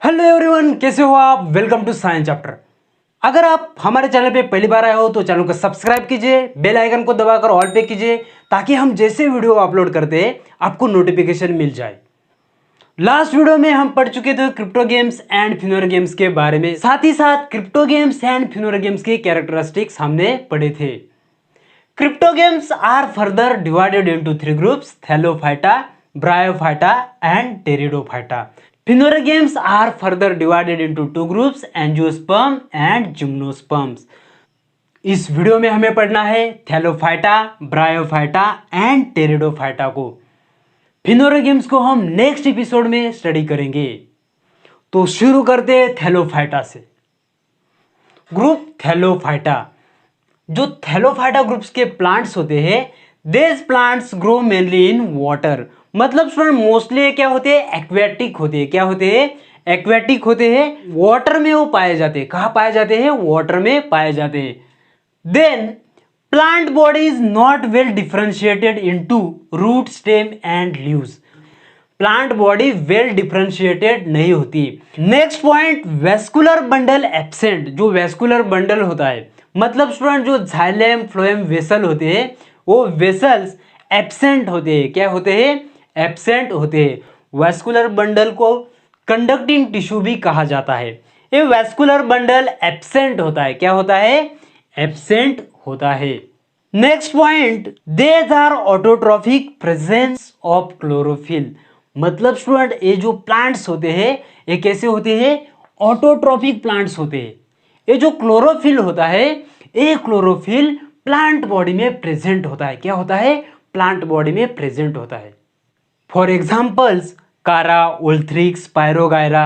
Hello everyone, कैसे हो आप। Welcome to science chapter. अगर आप हमारे चैनल पे पहली बार आए हो तो चैनल को सब्सक्राइब कीजिए, बेल आइकन को दबाकर ऑल पे कीजिए ताकि हम जैसे वीडियो अपलोड करते हैं आपको नोटिफिकेशन मिल जाए। लास्ट वीडियो में हम पढ़ चुके थे cryptogams and phanerogams के बारे में, साथ ही साथ cryptogams and phanerogams के कैरेक्टरिस्टिक्स हमने पढ़े थे। Cryptogams are further divided into three groups: thallophyta, bryophyta and pteridophyta. Finora games are further divided into two groups: angiosperm and gymnosperms. इस वीडियो में हमें पढ़ना है थैलोफाइटा, ब्रायोफाइटा एंड टेरिडोफाइटा को। फिनोरा गेम्स को हम नेक्स्ट एपिसोड में study करेंगे। तो शुरू करते हैं थैलोफाइटा से। Group Thallophyta. जो थैलोफाइटा ग्रुप्स के प्लांट्स होते हैं, this plants grow mainly in water. मतलब स्टूडेंट मोस्टली क्या होते हैं, एक्वेटिक होते हैं। क्या होते हैं, एक्वेटिक होते हैं। वाटर में वो पाए जाते हैं। कहाँ पाए जाते हैं, वाटर में पाए जाते हैं। Then plant body is not well differentiated into root, stem and leaves. Plant body well differentiated नहीं होती। Next point, vascular bundle absent. जो वेस्कुलर बंडल होता है, मतलब स्टूडेंट जो जाइलम फ्लोएम वेसल होते हैं, वो वेसल्स एब्सेंट होते हैं। क्या होते हैं, एब्सेंट होते हैं। वेस्कुलर बंडल को कंडक्टिंग टिश्यू भी कहा जाता है। ये वेस्कुलर बंडल एब्सेंट होता है। क्या होता है, एब्सेंट होता है। Next point, these are autotrophic presence of chlorophyll. मतलब स्टूडेंट ये जो प्लांट्स होते हैं ये कैसे होते हैं, ऑटोट्रॉफिक प्लांट्स होते हैं। ये जो क्लोरोफिल होता है, ये क्लोरोफिल प्लांट बॉडी में प्रेजेंट होता है। क्या होता है, प्लांट बॉडी में प्रेजेंट होता है। फॉर एग्जाम्पल्स, कारा, ओल्थ्रिक्स, पायरोगायरा।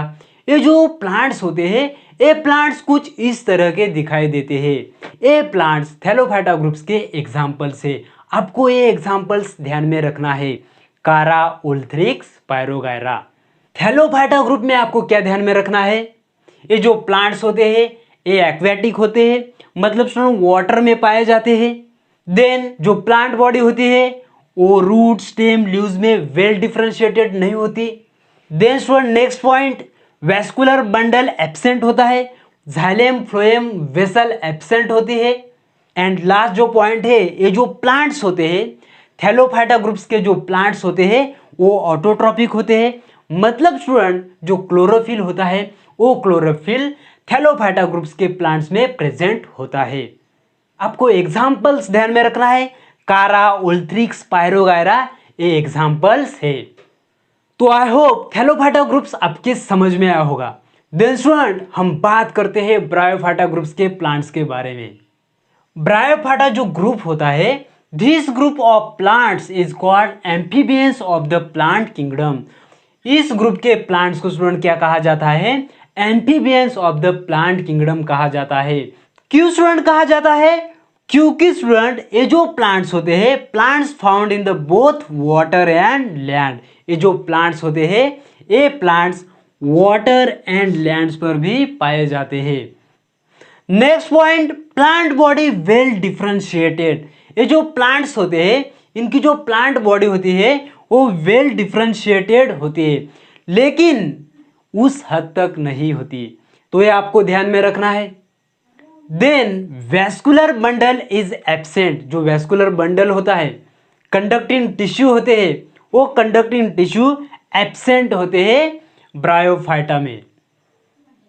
ये जो प्लांट्स होते हैं, ये प्लांट्स कुछ इस तरह के दिखाई देते हैं। ये प्लांट्स थैलोफाइटा ग्रुप्स के एग्जाम्पल्स है। आपको ये एग्जाम्पल्स ध्यान में रखना है, कारा, ओल्थ्रिक्स, पायरोगायरा। थैलोफाइटा ग्रुप में आपको क्या ध्यान में रखना है, ये जो प्लांट्स होते हैं ये एक्वेटिक होते हैं, मतलब वाटर में पाए जाते हैं। देन जो प्लांट बॉडी होती है वो रूट, स्टेम, लीव्स में वेल डिफरेंशिएटेड नहीं होती। Then student next point, vascular bundle absent होता है। जाइलम फ्लोएम वेसल एब्सेंट होती है। एंड लास्ट जो पॉइंट है, ये जो प्लांट्स होते हैं थैलोफाइटा ग्रुप्स के जो प्लांट्स होते हैं वो ऑटोट्रॉपिक होते हैं। मतलब स्टूडेंट जो क्लोरोफिल होता है वो क्लोरोफिल थैलोफाइटा ग्रुप्स के प्लांट्स में प्रेजेंट होता है। आपको एग्जाम्पल्स ध्यान में रखना है, कारा, ओल्थ्रिक्स, पायरोगायरा, ये एग्जाम्पल्स है। तो आई होप थैलोफाइटा ग्रुप्स आपके समझ में आया होगा। देन स्टूडेंट हम बात करते हैं ब्रायोफाइटा ग्रुप्स के प्लांट्स के बारे में। ब्रायोफाइटा जो ग्रुप होता है, this group of plants is called amphibians of the plant kingdom. इस ग्रुप के प्लांट्स को स्टूडेंट क्या कहा जाता है, amphibians of the plant kingdom कहा जाता है। क्यों स्टूडेंट कहा जाता है, क्योंकि स्टूडेंट ये जो प्लांट्स होते हैं, plants found in the both water and land. ये जो प्लांट्स होते हैं ये प्लांट्स वाटर एंड लैंड्स पर भी पाए जाते हैं। Next point, plant body well differentiated. ये जो प्लांट्स होते हैं इनकी जो प्लांट बॉडी होती है वो वेल डिफरेंशिएटेड होती है, लेकिन उस हद तक नहीं होती। तो ये आपको ध्यान में रखना है। Then vascular bundle is absent. जो वेस्कुलर बंडल होता है, कंडक्टिंग टिश्यू होते हैं, वो कंडक्टिंग टिश्यू एब्सेंट होते हैं ब्रायोफाइटा में।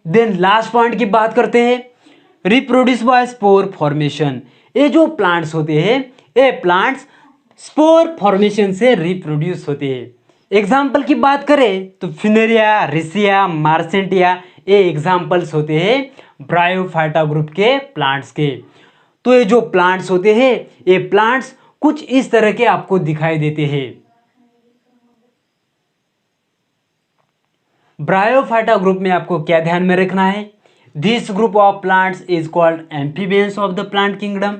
देन लास्ट पॉइंट की बात करते हैं, रिप्रोड्यूस बाय स्पोर फॉर्मेशन। ये जो प्लांट्स होते हैं ये प्लांट्स स्पोर फॉर्मेशन से रिप्रोड्यूस होते हैं। एग्जाम्पल की बात करें तो फिनेरिया, रिसिया, मार्सेंटिया, ये एग्जाम्पल्स होते हैं ब्रायोफाइटा ग्रुप के प्लांट्स के। तो ये जो प्लांट्स होते हैं ये प्लांट्स कुछ इस तरह के आपको दिखाई देते हैं। ब्रायोफाइटा ग्रुप में आपको क्या ध्यान में रखना है, this group of plants is called amphibians of the plant kingdom.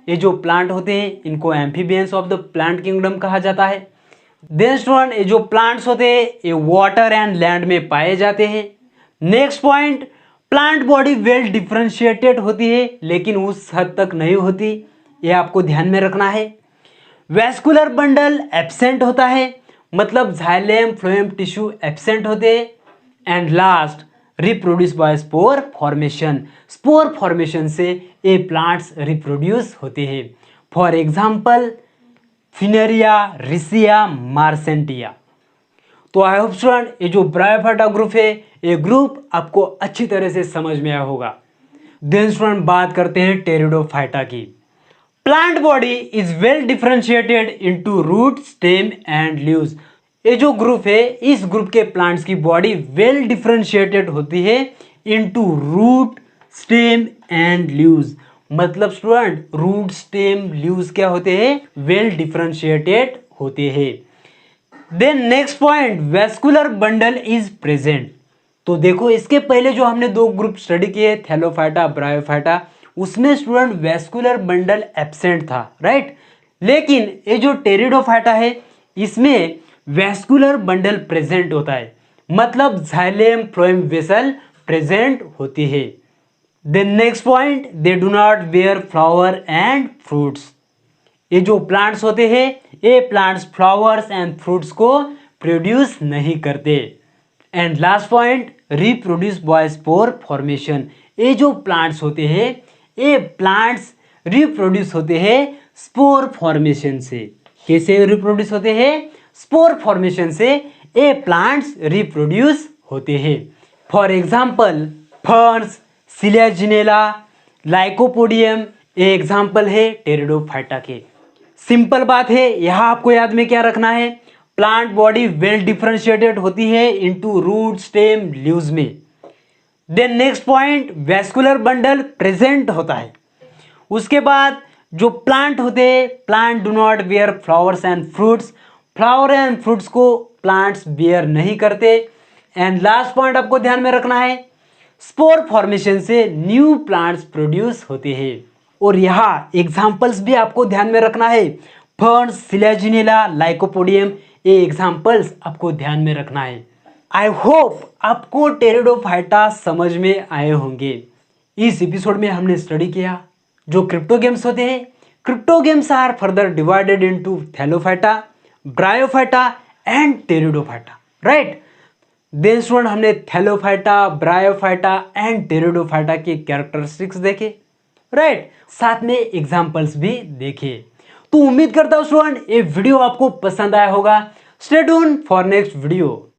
ये जो प्लांट होते हैं इनको amphibians of the plant kingdom कहा जाता है। देन स्टूडेंट ये जो प्लांट्स होते हैं ये वाटर एंड लैंड में पाए जाते हैं। Next point, plant body well differentiated होती है लेकिन उस हद तक नहीं होती, ये आपको ध्यान में रखना है। वेस्कुलर बंडल एब्सेंट होता है, मतलब जाइलम फ्लोएम टिश्यू एब्सेंट होते हैं। And last reproduce by spore formation. Spore formation से ए प्लांट्स रिप्रोड्यूस होते हैं। For example Funaria, Riccia, Marchantia. तो आई होप स्टूडेंट ये जो ब्रायोफाइटा ग्रुप है ये ग्रुप आपको अच्छी तरह से समझ में आया होगा। देन स्टूडेंट बात करते हैं टेरिडोफाइटा की। Plant body is well differentiated into root, stem and leaves. ये जो ग्रुप है इस ग्रुप के प्लांट्स की बॉडी वेल डिफरेंशिएटेड होती है into root, stem and leaves. मतलब स्टूडेंट रूट, स्टेम, लीव्स क्या होते हैं? वेल डिफरेंशिएटेड होते हैं। Then next point, vascular bundle is present. तो देखो इसके पहले जो हमने दो ग्रुप स्टडी किए थैलोफाइटा, ब्रायोफाइटा, उसमें स्टूडेंट वेस्कुलर बंडल एब्सेंट था, राइट। लेकिन ये जो टेरिडोफाइटा है इसमें वेस्कुलर बंडल प्रेजेंट होता है, मतलब जाइलम फ्लोएम वेसल प्रेजेंट होती है। Then next point, they do not bear flower and fruits. ये जो प्लांट्स होते हैं ये प्लांट्स फ्लावर्स एंड फ्रूट्स को प्रोड्यूस नहीं करते। And last point, reproduce by spore formation. ये जो प्लांट्स होते हैं ये प्लांट्स रिप्रोड्यूस होते हैं स्पोर फॉर्मेशन से। कैसे रिप्रोड्यूस होते हैं? स्पोर फॉर्मेशन से ये प्लांट्स रिप्रोड्यूस होते हैं। फॉर एग्जाम्पल फर्न्स, सिलियाजिनेला, लाइकोपोडियम, ये एग्जाम्पल है टेरिडोफाइटा के। सिंपल बात है, यहां आपको याद में क्या रखना है? प्लांट बॉडी वेल डिफरेंशिएटेड होती है इनटू रूट, स्टेम, लीव्स में। Then next point, vascular bundle present होता है। उसके बाद जो प्लांट होते हैं plant do not bear flowers and fruits. Flower and fruits को प्लांट्स बेयर नहीं करते। एंड लास्ट पॉइंट आपको ध्यान में रखना है, स्पोर फॉर्मेशन से न्यू प्लांट्स प्रोड्यूस होते हैं। और यहाँ एग्जाम्पल्स भी आपको ध्यान में रखना है, फर्न्स, सिलियाजिनेला, लाइकोपोडियम, ये एग्जाम्पल्स आपको ध्यान में रखना है। आई होप आपको टेरिडोफाइटा समझ में आए होंगे। इस एपिसोड में हमने स्टडी किया जो क्रिप्टोगेम्स होते हैं। Cryptogams are further divided into Thallophyta, bryophyta and Pteridophyta, right. Then student हमने थैलोफाइटा, ब्रायोफाइटा एंड टेरिडोफाइटा के कैरेक्टरिस्टिक्स देखे, राइट। साथ में एग्जाम्पल्स भी देखे। तो उम्मीद करता हूं स्टूडेंट ये वीडियो आपको पसंद आया होगा। Stay tuned for next video.